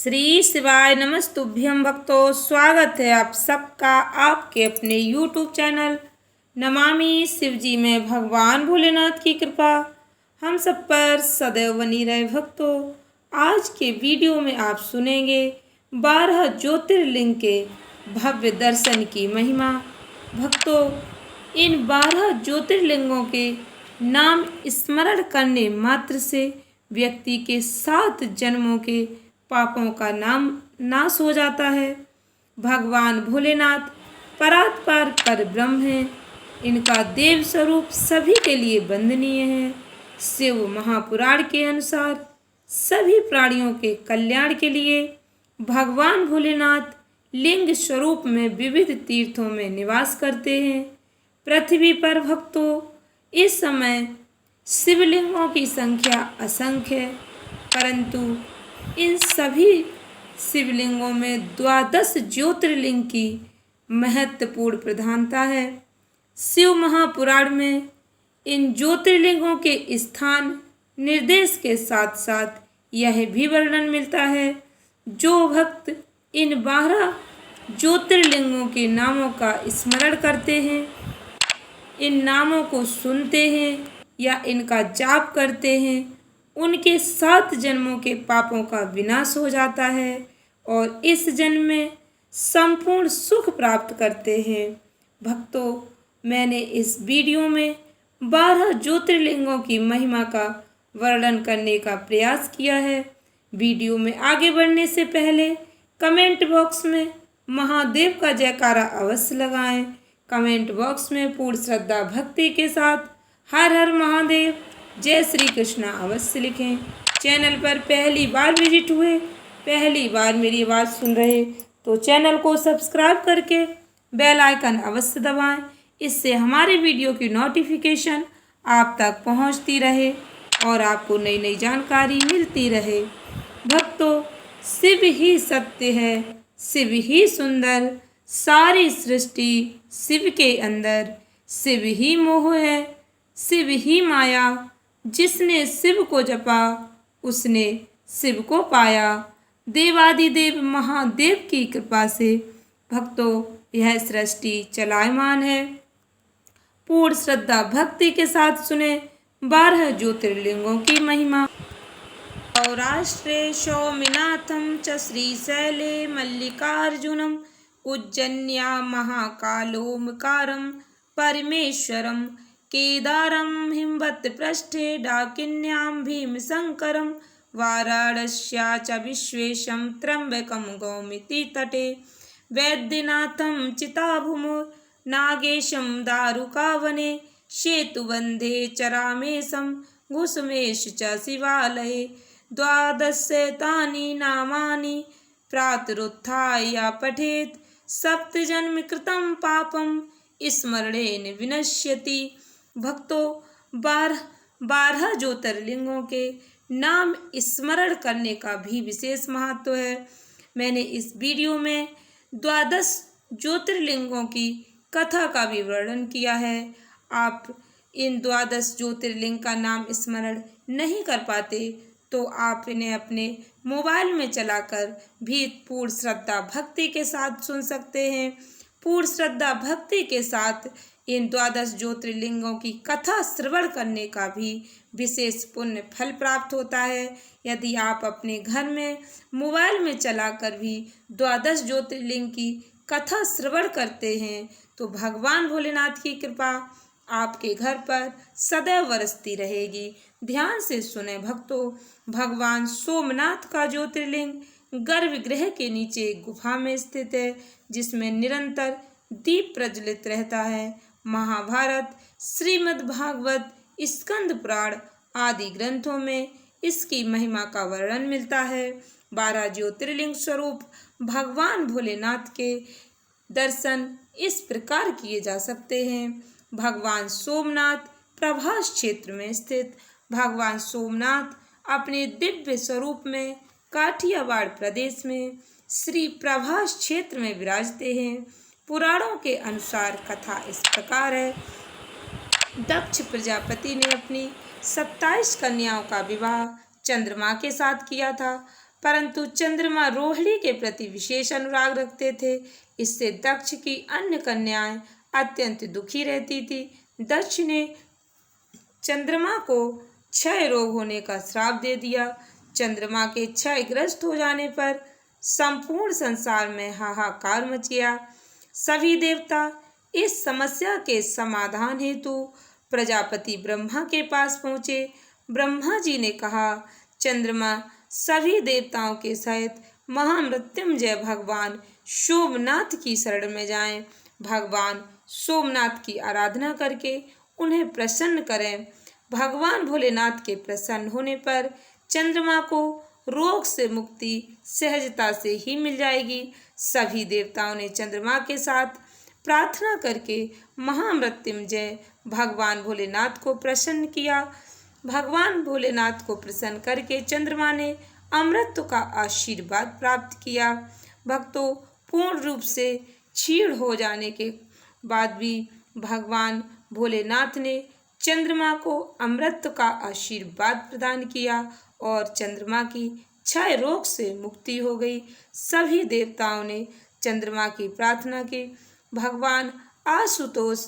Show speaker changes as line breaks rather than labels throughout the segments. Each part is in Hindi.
श्री शिवाय नमस्तुभ्यं भक्तों, स्वागत है आप सबका आपके अपने YouTube चैनल नमामि शिवजी में। भगवान भोलेनाथ की कृपा हम सब पर सदैव बनी रहे। भक्तों, आज के वीडियो में आप सुनेंगे 12 ज्योतिर्लिंग के भव्य दर्शन की महिमा। भक्तों, इन 12 ज्योतिर्लिंगों के नाम स्मरण करने मात्र से व्यक्ति के 7 जन्मों के पापों का नाम नाश हो जाता है। भगवान भोलेनाथ परात्पर पर ब्रह्म हैं। इनका देव स्वरूप सभी के लिए वंदनीय है। शिव महापुराण के अनुसार सभी प्राणियों के कल्याण के लिए भगवान भोलेनाथ लिंग स्वरूप में विविध तीर्थों में निवास करते हैं। पृथ्वी पर भक्तों, इस समय शिवलिंगों की संख्या असंख्य है, परंतु इन सभी शिवलिंगों में 12 ज्योतिर्लिंग की महत्वपूर्ण प्रधानता है। शिव महापुराण में इन ज्योतिर्लिंगों के स्थान निर्देश के साथ साथ यह भी वर्णन मिलता है, जो भक्त इन 12 ज्योतिर्लिंगों के नामों का स्मरण करते हैं, इन नामों को सुनते हैं या इनका जाप करते हैं, उनके 7 जन्मों के पापों का विनाश हो जाता है और इस जन्म में संपूर्ण सुख प्राप्त करते हैं। भक्तों, मैंने इस वीडियो में 12 ज्योतिर्लिंगों की महिमा का वर्णन करने का प्रयास किया है। वीडियो में आगे बढ़ने से पहले कमेंट बॉक्स में महादेव का जयकारा अवश्य लगाएं। कमेंट बॉक्स में पूर्ण श्रद्धा भक्ति के साथ हर हर महादेव, जय श्री कृष्णा अवश्य लिखें। चैनल पर पहली बार विजिट हुए, पहली बार मेरी आवाज़ सुन रहे तो चैनल को सब्सक्राइब करके बेल आइकन अवश्य दबाएं। इससे हमारे वीडियो की नोटिफिकेशन आप तक पहुंचती रहे और आपको नई नई जानकारी मिलती रहे। भक्तों, शिव ही सत्य है, शिव ही सुंदर, सारी सृष्टि शिव के अंदर। शिव ही मोह है, शिव ही माया, जिसने शिव को जपा उसने शिव को पाया। देवादिदेव महादेव की कृपा से भक्तों, यह सृष्टि चलायमान है। पूर्ण श्रद्धा भक्ति के साथ सुने 12 ज्योतिर्लिंगों की महिमा। सौराष्ट्रे सौमिनाथं च श्रीशैले मल्लिकार्जुनम उज्जन्या महाकालोमकारं परमेश्वरं केदारं हिमवत्पृष्ठे डाकिन्यां भीमशङ्करं वाराणस्या च विश्वेशं त्र्यम्बकं गौमिति तटे वैद्यनाथं चिताभूमो नागेशं दारुकावने सेतुबन्धे च रामेशं घुसुमेश च शिवालये 12 तानि नामानि प्रातरुत्थाय पठेत् सप्तजन्म कृतं पापं स्मरणेन विनश्यति। भक्तों, 12 ज्योतिर्लिंगों के नाम स्मरण करने का भी विशेष महत्व है। मैंने इस वीडियो में 12 ज्योतिर्लिंगों की कथा का भी वर्णन किया है। आप इन 12 ज्योतिर्लिंग का नाम स्मरण नहीं कर पाते तो आप इन्हें अपने मोबाइल में चलाकर भी पूर्ण श्रद्धा भक्ति के साथ सुन सकते हैं। पूर्ण श्रद्धा भक्ति के साथ इन 12 ज्योतिर्लिंगों की कथा श्रवण करने का भी विशेष पुण्य फल प्राप्त होता है। यदि आप अपने घर में मोबाइल में चलाकर भी 12 ज्योतिर्लिंग की कथा श्रवण करते हैं तो भगवान भोलेनाथ की कृपा आपके घर पर सदैव बरसती रहेगी। ध्यान से सुने भक्तों, भगवान सोमनाथ का ज्योतिर्लिंग गर्भगृह के नीचे एक गुफा में स्थित है, जिसमें निरंतर दीप प्रज्वलित रहता है। महाभारत, श्रीमद् भागवत, स्कंद पुराण आदि ग्रंथों में इसकी महिमा का वर्णन मिलता है। 12 ज्योतिर्लिंग स्वरूप भगवान भोलेनाथ के दर्शन इस प्रकार किए जा सकते हैं। भगवान सोमनाथ प्रभास क्षेत्र में स्थित भगवान सोमनाथ अपने दिव्य स्वरूप में काठियावाड़ प्रदेश में श्री प्रभास क्षेत्र में विराजते हैं। पुराणों के अनुसार कथा इस प्रकार है। दक्ष प्रजापति ने अपनी 27 कन्याओं का विवाह चंद्रमा के साथ किया था। परंतु चंद्रमा रोहिणी के प्रति विशेष अनुराग रखते थे। इससे दक्ष की अन्य कन्याएं अत्यंत दुखी रहती थी। दक्ष ने चंद्रमा को क्षय रोग होने का श्राप दे दिया। चंद्रमा के क्षयग्रस्त हो जाने पर संपूर्ण संसार में हाहाकार मच गया। सभी देवता इस समस्या के समाधान हेतु प्रजापति ब्रह्मा के पास पहुँचे। ब्रह्मा जी ने कहा, चंद्रमा सभी देवताओं के सहित महामृत्युंजय भगवान सोमनाथ की शरण में जाएं। भगवान सोमनाथ की आराधना करके उन्हें प्रसन्न करें। भगवान भोलेनाथ के प्रसन्न होने पर चंद्रमा को रोग से मुक्ति सहजता से ही मिल जाएगी। सभी देवताओं ने चंद्रमा के साथ प्रार्थना करके महामृत्युंजय भगवान भोलेनाथ को प्रसन्न किया। भगवान भोलेनाथ को प्रसन्न करके चंद्रमा ने अमृत का आशीर्वाद प्राप्त किया। भक्तों, पूर्ण रूप से क्षीण हो जाने के बाद भी भगवान भोलेनाथ ने चंद्रमा को अमृत का आशीर्वाद प्रदान किया और चंद्रमा की क्षय रोग से मुक्ति हो गई। सभी देवताओं ने चंद्रमा की प्रार्थना की। भगवान आशुतोष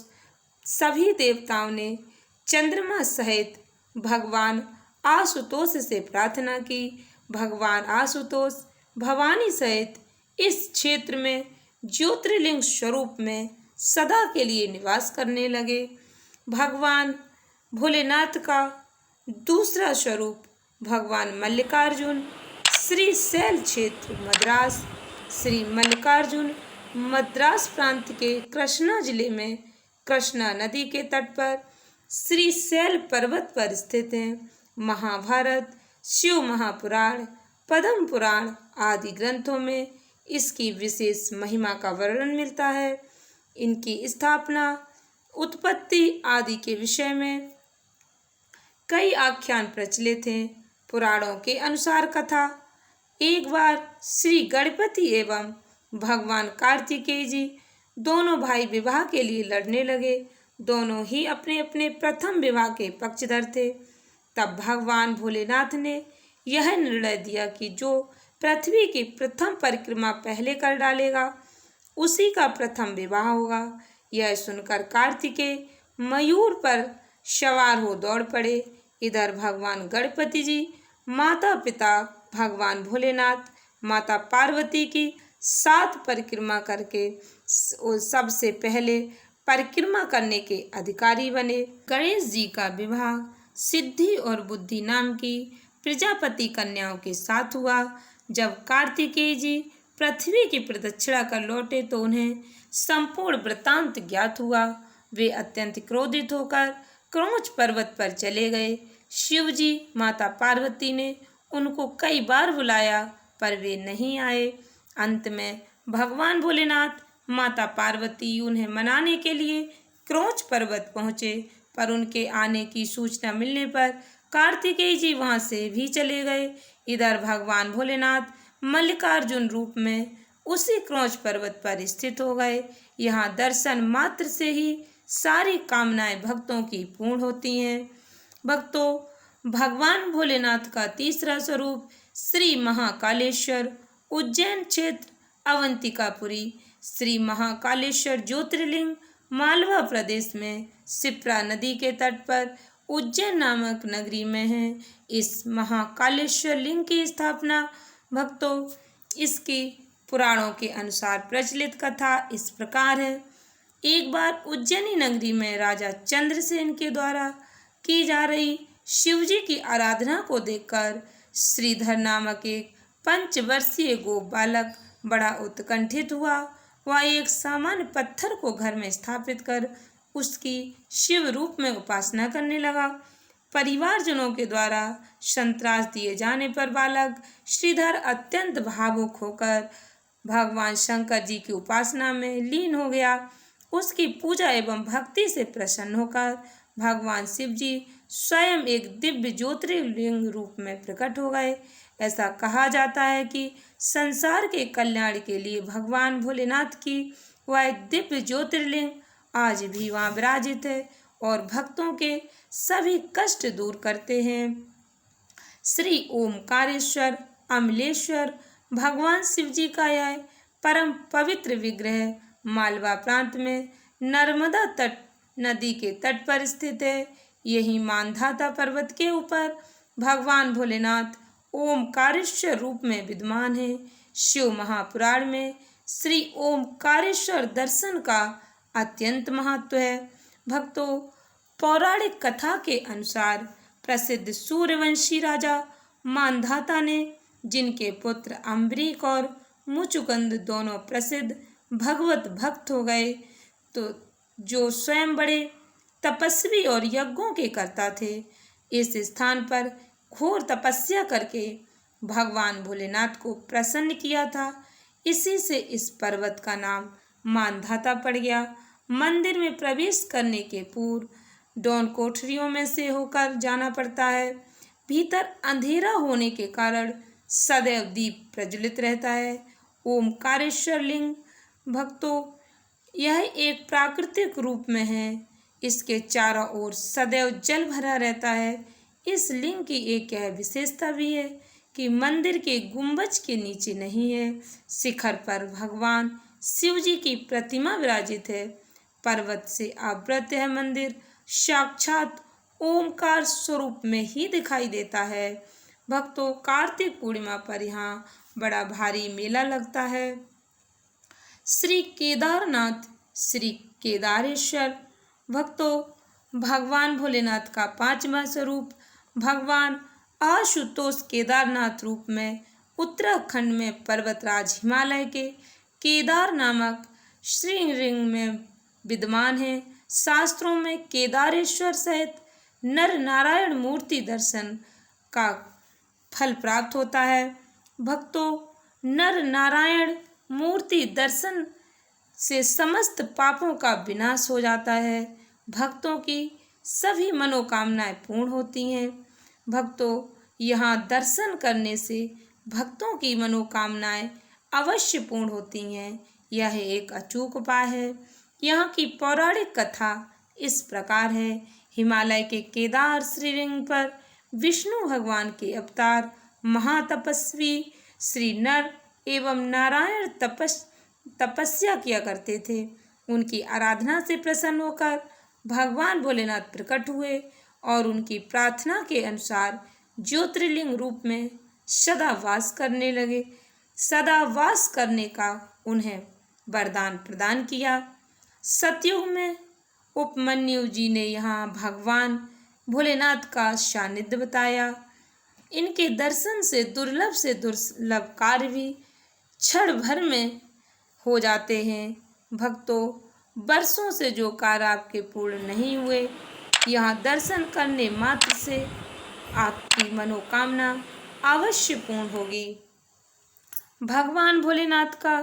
सभी देवताओं ने चंद्रमा सहित भगवान आशुतोष से प्रार्थना की। भगवान आशुतोष भवानी सहित इस क्षेत्र में ज्योतिर्लिंग स्वरूप में सदा के लिए निवास करने लगे। भगवान भोलेनाथ का दूसरा स्वरूप भगवान मल्लिकार्जुन श्रीशैल क्षेत्र मद्रास। श्री मल्लिकार्जुन मद्रास प्रांत के कृष्णा जिले में कृष्णा नदी के तट पर श्रीशैल पर्वत पर स्थित हैं। महाभारत, शिव महापुराण, पद्म पुराण आदि ग्रंथों में इसकी विशेष महिमा का वर्णन मिलता है। इनकी स्थापना, उत्पत्ति आदि के विषय में कई आख्यान प्रचलित हैं। पुराणों के अनुसार कथा, एक बार श्री गणपति एवं भगवान कार्तिकेय जी दोनों भाई विवाह के लिए लड़ने लगे। दोनों ही अपने अपने प्रथम विवाह के पक्षधर थे। तब भगवान भोलेनाथ ने यह निर्णय दिया कि जो पृथ्वी की प्रथम परिक्रमा पहले कर डालेगा उसी का प्रथम विवाह होगा। यह सुनकर कार्तिकेय मयूर पर सवार हो दौड़ पड़े। इधर भगवान गणपति जी माता पिता भगवान भोलेनाथ माता पार्वती की 7 परिक्रमा करके सबसे पहले परिक्रमा करने के अधिकारी बने। गणेश जी का विवाह सिद्धि और बुद्धि नाम की प्रजापति कन्याओं के साथ हुआ। जब कार्तिकेय जी पृथ्वी की प्रदक्षिणा कर लौटे तो उन्हें संपूर्ण वृत्तांत ज्ञात हुआ। वे अत्यंत क्रोधित होकर क्रौंच पर्वत पर चले गए। शिव जी माता पार्वती ने उनको कई बार बुलाया पर वे नहीं आए। अंत में भगवान भोलेनाथ माता पार्वती उन्हें मनाने के लिए क्रौंच पर्वत पहुँचे, पर उनके आने की सूचना मिलने पर कार्तिकेय जी वहां से भी चले गए। इधर भगवान भोलेनाथ मल्लिकार्जुन रूप में उसी क्रौंच पर्वत पर स्थित हो गए। यहाँ दर्शन मात्र से ही सारी कामनाएं भक्तों की पूर्ण होती हैं। भक्तों, भगवान भोलेनाथ का तीसरा स्वरूप श्री महाकालेश्वर उज्जैन क्षेत्र अवंतिकापुरी। श्री महाकालेश्वर ज्योतिर्लिंग मालवा प्रदेश में शिप्रा नदी के तट पर उज्जैन नामक नगरी में है। इस महाकालेश्वर लिंग की स्थापना भक्तों, इसकी पुराणों के अनुसार प्रचलित कथा इस प्रकार है। एक बार उज्जैनी नगरी में राजा चंद्रसेन के द्वारा की जा रही शिवजी की आराधना को देखकर श्रीधर नामक एक 5 वर्षीय गोप बालक बड़ा उत्कंठित हुआ। वह एक सामान्य पत्थर को घर में स्थापित कर उसकी शिव रूप में उपासना करने लगा। परिवारजनों के द्वारा संतरास दिए जाने पर बालक श्रीधर अत्यंत भावुक होकर भगवान शंकर जी की उपासना में लीन हो गया। उसकी पूजा एवं भक्ति से प्रसन्न होकर भगवान शिव जी स्वयं एक दिव्य ज्योतिर्लिंग रूप में प्रकट हो गए। ऐसा कहा जाता है कि संसार के कल्याण के लिए भगवान भोलेनाथ की वह दिव्य ज्योतिर्लिंग आज भी वहाँ विराजित है और भक्तों के सभी कष्ट दूर करते हैं। श्री ओमकारेश्वर अमलेश्वर भगवान शिव जी का यह परम पवित्र विग्रह मालवा प्रांत में नर्मदा तट नदी के तट पर स्थित है। यही मानधाता पर्वत के ऊपर भगवान भोलेनाथ ओमकारेश्वर रूप में विद्यमान है। शिव महापुराण में श्री ओमकारेश्वर दर्शन का अत्यंत महत्व है। भक्तों, पौराणिक कथा के अनुसार प्रसिद्ध सूर्यवंशी राजा मानधाता ने, जिनके पुत्र अम्बरीक और मुचुकुंद दोनों प्रसिद्ध भगवत भक्त हो गए, तो जो स्वयं बड़े तपस्वी और यज्ञों के कर्ता थे, इस स्थान पर घोर तपस्या करके भगवान भोलेनाथ को प्रसन्न किया था। इसी से इस पर्वत का नाम मानधाता पड़ गया। मंदिर में प्रवेश करने के पूर्व डोन कोठरियों में से होकर जाना पड़ता है। भीतर अंधेरा होने के कारण सदैव दीप प्रज्वलित रहता है। ओमकारेश्वर लिंग भक्तों, यह एक प्राकृतिक रूप में है। इसके चारों ओर सदैव जल भरा रहता है। इस लिंग की एक यह विशेषता भी है कि मंदिर के गुंबज के नीचे नहीं है, शिखर पर भगवान शिव जी की प्रतिमा विराजित है। पर्वत से आवृत यह मंदिर साक्षात ओमकार स्वरूप में ही दिखाई देता है। भक्तों, कार्तिक पूर्णिमा पर यहाँ बड़ा भारी मेला लगता है। श्री केदारनाथ, श्री केदारेश्वर भक्तों, भगवान भोलेनाथ का पांचवा स्वरूप भगवान आशुतोष केदारनाथ रूप में उत्तराखंड में पर्वतराज हिमालय के केदार नामक श्रीलिंग में विद्यमान है। शास्त्रों में केदारेश्वर सहित नर नारायण मूर्ति दर्शन का फल प्राप्त होता है। भक्तों, नर नारायण मूर्ति दर्शन से समस्त पापों का विनाश हो जाता है। भक्तों की सभी मनोकामनाएं पूर्ण होती हैं। भक्तों, यहाँ दर्शन करने से भक्तों की मनोकामनाएं अवश्य पूर्ण होती हैं। यह एक अचूक उपाय है। यहाँ की पौराणिक कथा इस प्रकार है। हिमालय के केदार श्रीलिंग पर विष्णु भगवान के अवतार महातपस्वी श्री नर एवं नारायण तपस्या किया करते थे। उनकी आराधना से प्रसन्न होकर भगवान भोलेनाथ प्रकट हुए और उनकी प्रार्थना के अनुसार ज्योतिर्लिंग रूप में सदा वास करने लगे। सदा वास करने का उन्हें वरदान प्रदान किया। सतयुग में उपमन्यु जी ने यहाँ भगवान भोलेनाथ का सानिध्य बताया। इनके दर्शन से दुर्लभ कार्य भी क्षण भर में हो जाते हैं। भक्तों, वर्षों से जो कार्य आपके पूर्ण नहीं हुए, यहाँ दर्शन करने मात्र से आपकी मनोकामना अवश्य पूर्ण होगी। भगवान भोलेनाथ का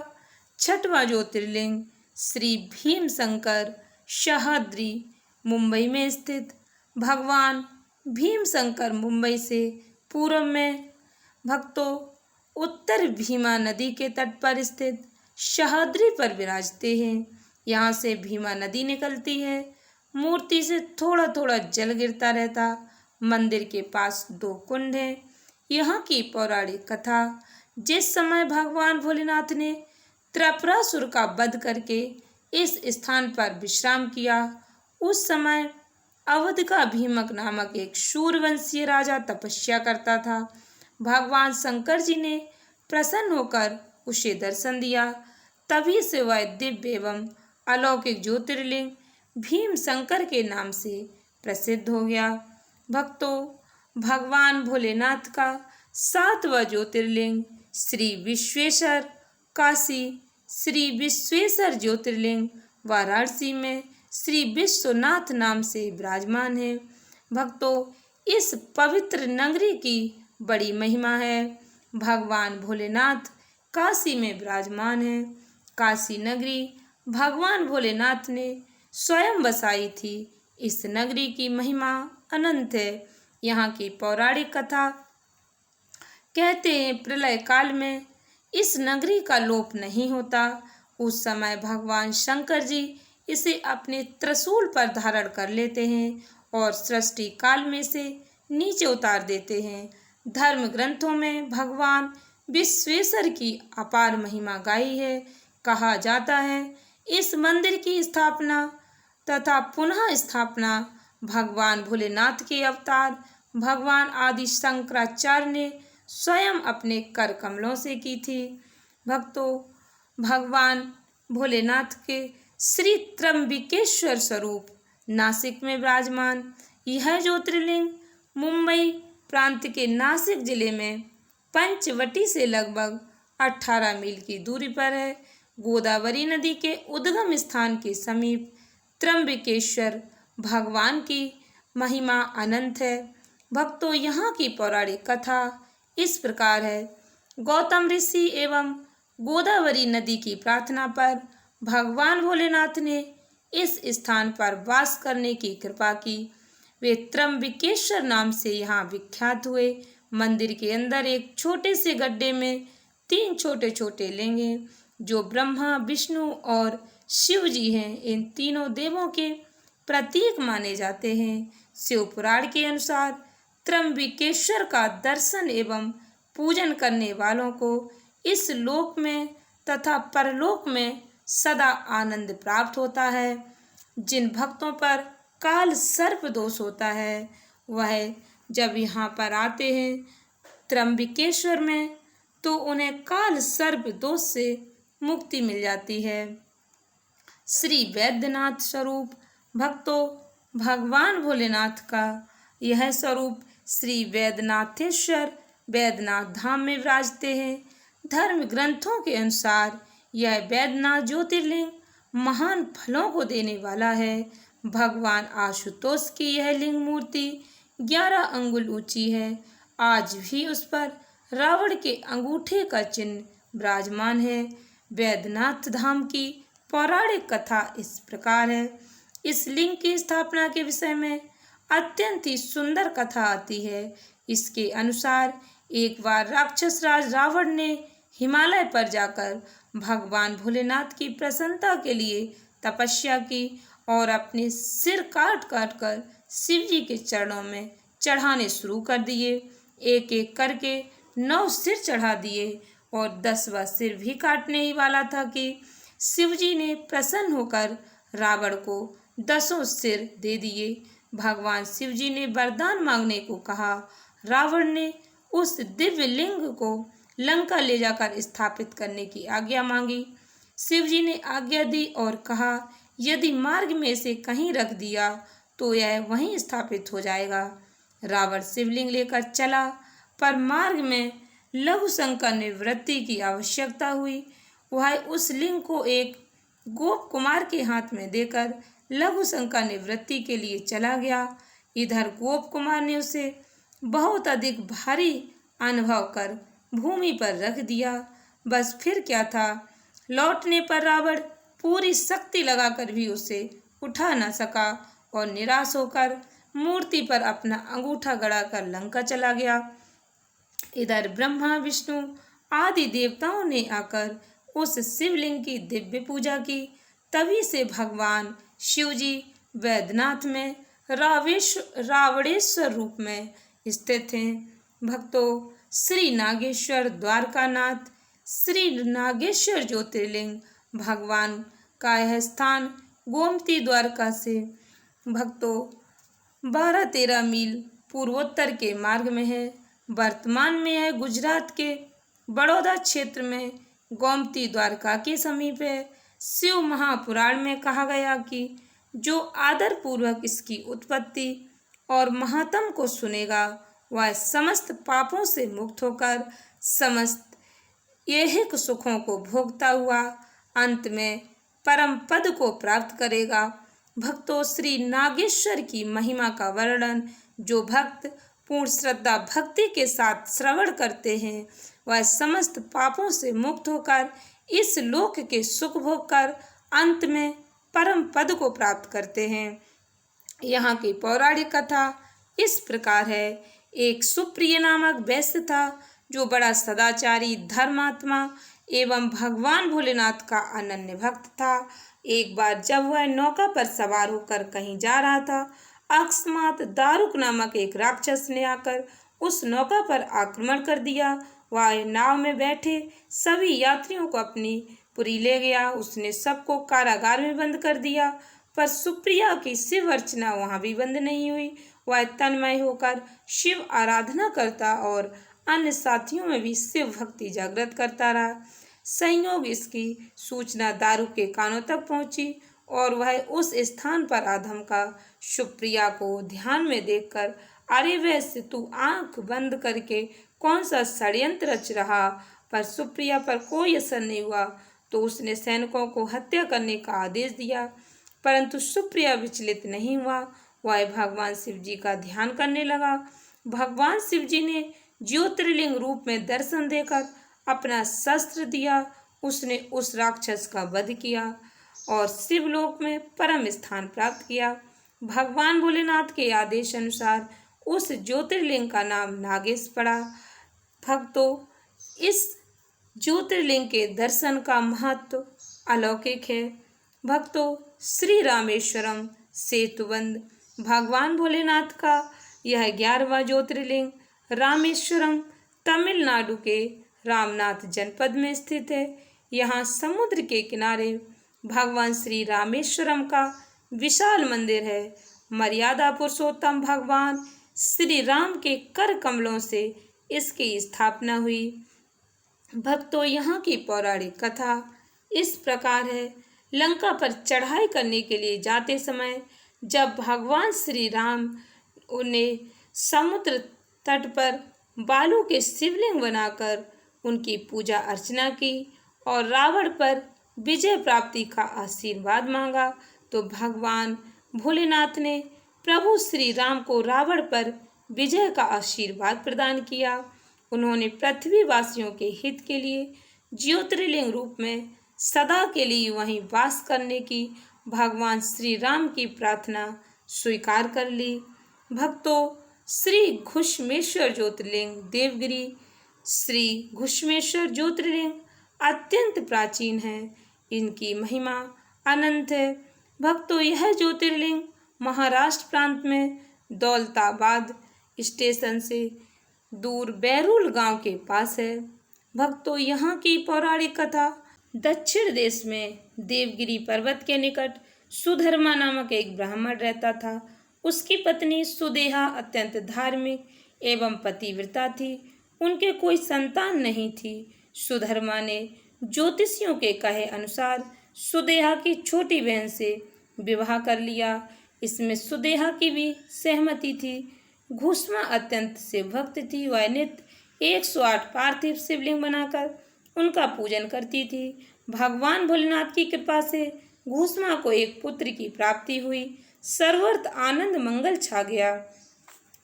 छठवां ज्योतिर्लिंग श्री भीमशंकर सह्याद्री मुंबई में स्थित। भगवान भीमशंकर मुंबई से पूर्व में भक्तों उत्तर भीमा नदी के तट पर स्थित सह्याद्री पर विराजते हैं। यहाँ से भीमा नदी निकलती है। मूर्ति से थोड़ा थोड़ा जल गिरता रहता। मंदिर के पास 2 कुंड हैं। यहाँ की पौराणिक कथा, जिस समय भगवान भोलेनाथ ने त्रिपुरासुर का वध करके इस स्थान पर विश्राम किया, उस समय अवध का भीमक नामक एक सूर्यवंशीय राजा तपस्या करता था। भगवान शंकर जी ने प्रसन्न होकर उसे दर्शन दिया। तभी से वह दिव्य एवं अलौकिक ज्योतिर्लिंग भीमशंकर के नाम से प्रसिद्ध हो गया। भक्तों, भगवान भोलेनाथ का 7वां ज्योतिर्लिंग श्री विश्वेश्वर काशी, श्री विश्वेश्वर ज्योतिर्लिंग वाराणसी में श्री विश्वनाथ नाम से विराजमान है। भक्तों, इस पवित्र नगरी की बड़ी महिमा है। भगवान भोलेनाथ काशी में विराजमान है। काशी नगरी भगवान भोलेनाथ ने स्वयं बसाई थी। इस नगरी की महिमा अनंत है। यहाँ की पौराणिक कथा कहते हैं, प्रलय काल में इस नगरी का लोप नहीं होता। उस समय भगवान शंकर जी इसे अपने त्रिशूल पर धारण कर लेते हैं और सृष्टि काल में से नीचे उतार देते हैं। धर्म ग्रंथों में भगवान विश्वेश्वर की अपार महिमा गाई है। कहा जाता है इस मंदिर की स्थापना तथा पुनः स्थापना भगवान भोलेनाथ के अवतार भगवान आदि शंकराचार्य ने स्वयं अपने कर कमलों से की थी। भक्तों, भगवान भोलेनाथ के श्री त्र्यंबकेश्वर स्वरूप नासिक में विराजमान यह ज्योतिर्लिंग मुंबई प्रांत के नासिक जिले में पंचवटी से लगभग 18 मील की दूरी पर है। गोदावरी नदी के उद्गम स्थान के समीप त्र्यंबकेश्वर भगवान की महिमा अनंत है। भक्तों, यहाँ की पौराणिक कथा इस प्रकार है। गौतम ऋषि एवं गोदावरी नदी की प्रार्थना पर भगवान भोलेनाथ ने इस स्थान पर वास करने की कृपा की। वे त्र्यंबकेश्वर नाम से यहाँ विख्यात हुए। मंदिर के अंदर एक छोटे से गड्ढे में 3 छोटे छोटे लिंग हैं जो ब्रह्मा, विष्णु और शिव जी हैं। इन तीनों देवों के प्रतीक माने जाते हैं। शिव पुराण के अनुसार त्र्यंबकेश्वर का दर्शन एवं पूजन करने वालों को इस लोक में तथा परलोक में सदा आनंद प्राप्त होता है। जिन भक्तों पर काल सर्प दोष होता है वह जब यहाँ पर आते हैं त्र्यंबकेश्वर में तो उन्हें काल सर्प दोष से मुक्ति मिल जाती है। श्री वैद्यनाथ स्वरूप भक्तों, भगवान भोलेनाथ का यह स्वरूप श्री वैद्यनाथेश्वर वैद्यनाथ धाम में विराजते हैं। धर्म ग्रंथों के अनुसार यह वैद्यनाथ ज्योतिर्लिंग महान फलों को देने वाला है। भगवान आशुतोष की यह लिंग मूर्ति 11 अंगुल ऊंची है। आज भी उस पर रावण के अंगूठे का चिन्ह विराजमान है। वैद्यनाथ धाम की पौराणिक कथा इस प्रकार है। इस लिंग की स्थापना के विषय में अत्यंत ही सुंदर कथा आती है। इसके अनुसार एक बार राक्षस राज रावण ने हिमालय पर जाकर भगवान भोलेनाथ की प्रसन्नता के लिए तपस्या की और अपने सिर काट काट कर शिव जी के चरणों में चढ़ाने शुरू कर दिए। एक एक करके 9 सिर चढ़ा दिए और 10वां सिर भी काटने ही वाला था कि शिव जी ने प्रसन्न होकर रावण को 10 सिर दे दिए। भगवान शिव जी ने वरदान मांगने को कहा। रावण ने उस दिव्य लिंग को लंका ले जाकर स्थापित करने की आज्ञा मांगी। शिव जी ने आज्ञा दी और कहा यदि मार्ग में से कहीं रख दिया तो यह वहीं स्थापित हो जाएगा। रावण शिवलिंग लेकर चला पर मार्ग में लघु शंकर निवृत्ति की आवश्यकता हुई। वह उस लिंग को एक गोप कुमार के हाथ में देकर लघु शंकर निवृत्ति के लिए चला गया। इधर गोप कुमार ने उसे बहुत अधिक भारी अनुभव कर भूमि पर रख दिया। बस फिर क्या था, लौटने पर रावण पूरी शक्ति लगाकर भी उसे उठा न सका और निराश होकर मूर्ति पर अपना अंगूठा गड़ाकर लंका चला गया। इधर ब्रह्मा, विष्णु आदि देवताओं ने आकर उस शिवलिंग की दिव्य पूजा की। तभी से भगवान शिव जी वैद्यनाथ में रावणेश्वर रूप में स्थित हैं। भक्तों, श्री नागेश्वर द्वारकानाथ श्री नागेश्वर ज्योतिर्लिंग भगवान का यह स्थान गोमती द्वारका से भक्तों 12-13 मील पूर्वोत्तर के मार्ग में है। वर्तमान में यह गुजरात के बड़ौदा क्षेत्र में गोमती द्वारका के समीप है। शिव महापुराण में कहा गया कि जो आदर पूर्वक इसकी उत्पत्ति और महात्म को सुनेगा वह समस्त पापों से मुक्त होकर समस्त ऐहिक सुखों को भोगता हुआ अंत में परम पद को प्राप्त करेगा। भक्तों, श्री नागेश्वर की महिमा का वर्णन जो भक्त पूर्ण श्रद्धा भक्ति के साथ श्रवण करते हैं वह समस्त पापों से मुक्त होकर इस लोक के सुख भोग कर अंत में परम पद को प्राप्त करते हैं। यहाँ की पौराणिक कथा इस प्रकार है। एक सुप्रिय नामक वैश्य था जो बड़ा सदाचारी, धर्मात्मा एवं भगवान भोलेनाथ का अनन्य भक्त था। एक बार जब वह नौका पर सवार होकर कहीं जा रहा था, अकस्मात दारुक नामक एक राक्षस ने आकर उस नौका पर आक्रमण कर दिया। वह नाव में बैठे सभी यात्रियों को अपनी पुरी ले गया। उसने सबको कारागार में बंद कर दिया, पर सुप्रिया की शिव अर्चना वहां भी बंद नहीं हुई। वह तन्मय होकर शिव आराधना करता और अन्य साथियों में भी शिव भक्ति जागृत करता रहा। संयोग इसकी सूचना दारू के कानों तक पहुंची और वह उस स्थान पर आधमका। सुप्रिया को ध्यान में देखकर, अरे वैसे तू आंख बंद करके कौन सा षड्यंत्र रच रहा? पर सुप्रिया पर कोई असर नहीं हुआ तो उसने सैनिकों को हत्या करने का आदेश दिया, परंतु सुप्रिया विचलित नहीं हुआ। वह भगवान शिव जी का ध्यान करने लगा। भगवान शिव जी ने ज्योतिर्लिंग रूप में दर्शन देकर अपना शस्त्र दिया। उसने उस राक्षस का वध किया और शिवलोक में परम स्थान प्राप्त किया। भगवान भोलेनाथ के आदेश अनुसार उस ज्योतिर्लिंग का नाम नागेश पड़ा। भक्तों, इस ज्योतिर्लिंग के दर्शन का महत्व अलौकिक है। भक्तों, श्री रामेश्वरम सेतुबंध भगवान भोलेनाथ का यह 11वां ज्योतिर्लिंग रामेश्वरम तमिलनाडु के रामनाथ जनपद में स्थित है। यहाँ समुद्र के किनारे भगवान श्री रामेश्वरम का विशाल मंदिर है। मर्यादा पुरुषोत्तम भगवान श्री राम के कर कमलों से इसकी स्थापना हुई। भक्तों, यहाँ की पौराणिक कथा इस प्रकार है। लंका पर चढ़ाई करने के लिए जाते समय जब भगवान श्री राम उन्हें समुद्र तट पर बालू के शिवलिंग बनाकर उनकी पूजा अर्चना की और रावण पर विजय प्राप्ति का आशीर्वाद मांगा, तो भगवान भोलेनाथ ने प्रभु श्री राम को रावण पर विजय का आशीर्वाद प्रदान किया। उन्होंने पृथ्वीवासियों के हित के लिए ज्योतिर्लिंग रूप में सदा के लिए वहीं वास करने की भगवान श्री राम की प्रार्थना स्वीकार कर ली। भक्तों, श्री घुश्मेश्वर ज्योतिर्लिंग देवगिरी श्री घुश्मेश्वर ज्योतिर्लिंग अत्यंत प्राचीन है। इनकी महिमा अनंत है। भक्तों, यह ज्योतिर्लिंग महाराष्ट्र प्रांत में दौलताबाद स्टेशन से दूर बैरूल गांव के पास है। भक्तों, यहाँ की पौराणिक कथा दक्षिण देश में देवगिरी पर्वत के निकट सुधर्मा नामक एक ब्राह्मण रहता था। उसकी पत्नी सुदेहा अत्यंत धार्मिक एवं पतिव्रता थी। उनके कोई संतान नहीं थी। सुधर्मा ने ज्योतिषियों के कहे अनुसार सुदेहा की छोटी बहन से विवाह कर लिया। इसमें सुदेहा की भी सहमति थी। घुष्मा अत्यंत शिवभक्त थी। वह नित्य 108 पार्थिव शिवलिंग बनाकर उनका पूजन करती थी। भगवान भोलेनाथ की कृपा से घुष्मा को एक पुत्र की प्राप्ति हुई। सर्वत्र आनंद मंगल छा गया।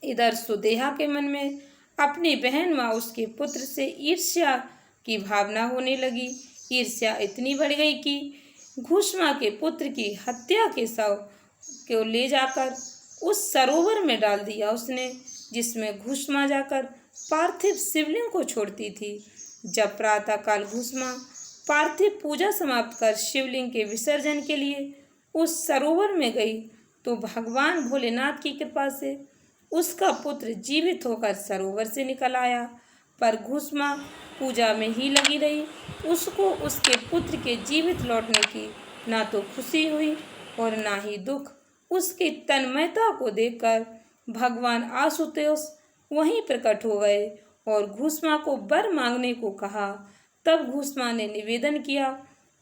इधर सुदेहा के मन में अपनी बहन व उसके पुत्र से ईर्ष्या की भावना होने लगी। ईर्ष्या इतनी बढ़ गई कि घुष्मा के पुत्र की हत्या के शव को ले जाकर उस सरोवर में डाल दिया उसने, जिसमें घुष्मा जाकर पार्थिव शिवलिंग को छोड़ती थी। जब प्रातःकाल घुष्मा पार्थिव पूजा समाप्त कर शिवलिंग के विसर्जन के लिए उस सरोवर में गई तो भगवान भोलेनाथ की कृपा से उसका पुत्र जीवित होकर सरोवर से निकल आया। पर घुष्मा पूजा में ही लगी रही। उसको उसके पुत्र के जीवित लौटने की ना तो खुशी हुई और ना ही दुख। उसकी तन्मयता को देखकर भगवान आशुतोष वहीं प्रकट हो गए और घुष्मा को वर मांगने को कहा। तब घुष्मा ने निवेदन किया,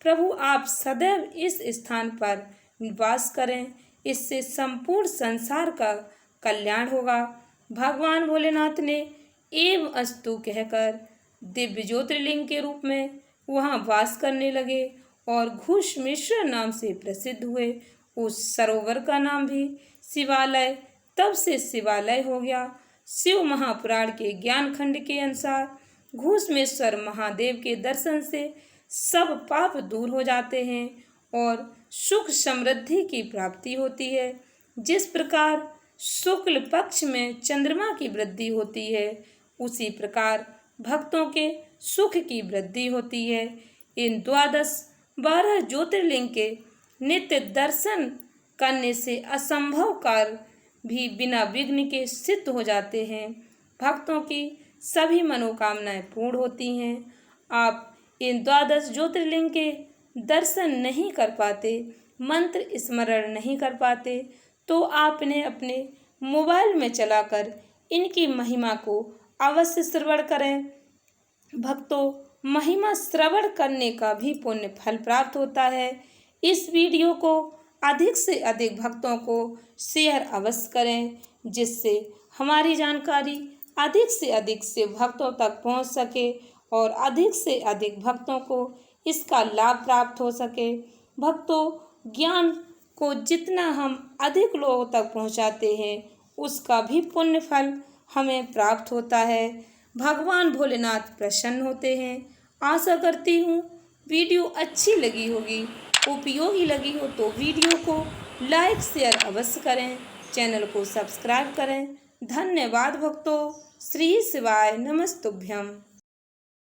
प्रभु आप सदैव इस स्थान पर वास करें, इससे संपूर्ण संसार का कल्याण होगा। भगवान भोलेनाथ ने एवं अस्तु कहकर दिव्य ज्योतिर्लिंग के रूप में वहां वास करने लगे और घुश्मेश्वर नाम से प्रसिद्ध हुए। उस सरोवर का नाम भी शिवालय तब से शिवालय हो गया। शिव महापुराण के ज्ञान खंड के अनुसार घुश्मेश्वर महादेव के दर्शन से सब पाप दूर हो जाते हैं और सुख समृद्धि की प्राप्ति होती है। जिस प्रकार शुक्ल पक्ष में चंद्रमा की वृद्धि होती है, उसी प्रकार भक्तों के सुख की वृद्धि होती है। इन 12 ज्योतिर्लिंग के नित्य दर्शन करने से असंभव कार्य भी बिना विघ्न के सिद्ध हो जाते हैं। भक्तों की सभी मनोकामनाएं पूर्ण होती हैं। आप इन 12 ज्योतिर्लिंग के दर्शन नहीं कर पाते, मंत्र स्मरण नहीं कर पाते, तो आप इन्हें अपने मोबाइल में चलाकर इनकी महिमा को अवश्य श्रवण करें। भक्तों, महिमा श्रवण करने का भी पुण्य फल प्राप्त होता है। इस वीडियो को अधिक से अधिक भक्तों को शेयर अवश्य करें, जिससे हमारी जानकारी अधिक से भक्तों तक पहुंच सके और अधिक से अधिक भक्तों को इसका लाभ प्राप्त हो सके। भक्तों, ज्ञान को जितना हम अधिक लोगों तक पहुंचाते हैं, उसका भी पुण्य फल हमें प्राप्त होता है। भगवान भोलेनाथ प्रसन्न होते हैं। आशा करती हूँ वीडियो अच्छी लगी होगी, उपयोगी लगी हो तो वीडियो को लाइक शेयर अवश्य करें, चैनल को सब्सक्राइब करें। धन्यवाद भक्तों। श्री शिवाय नमस्तुभ्यम।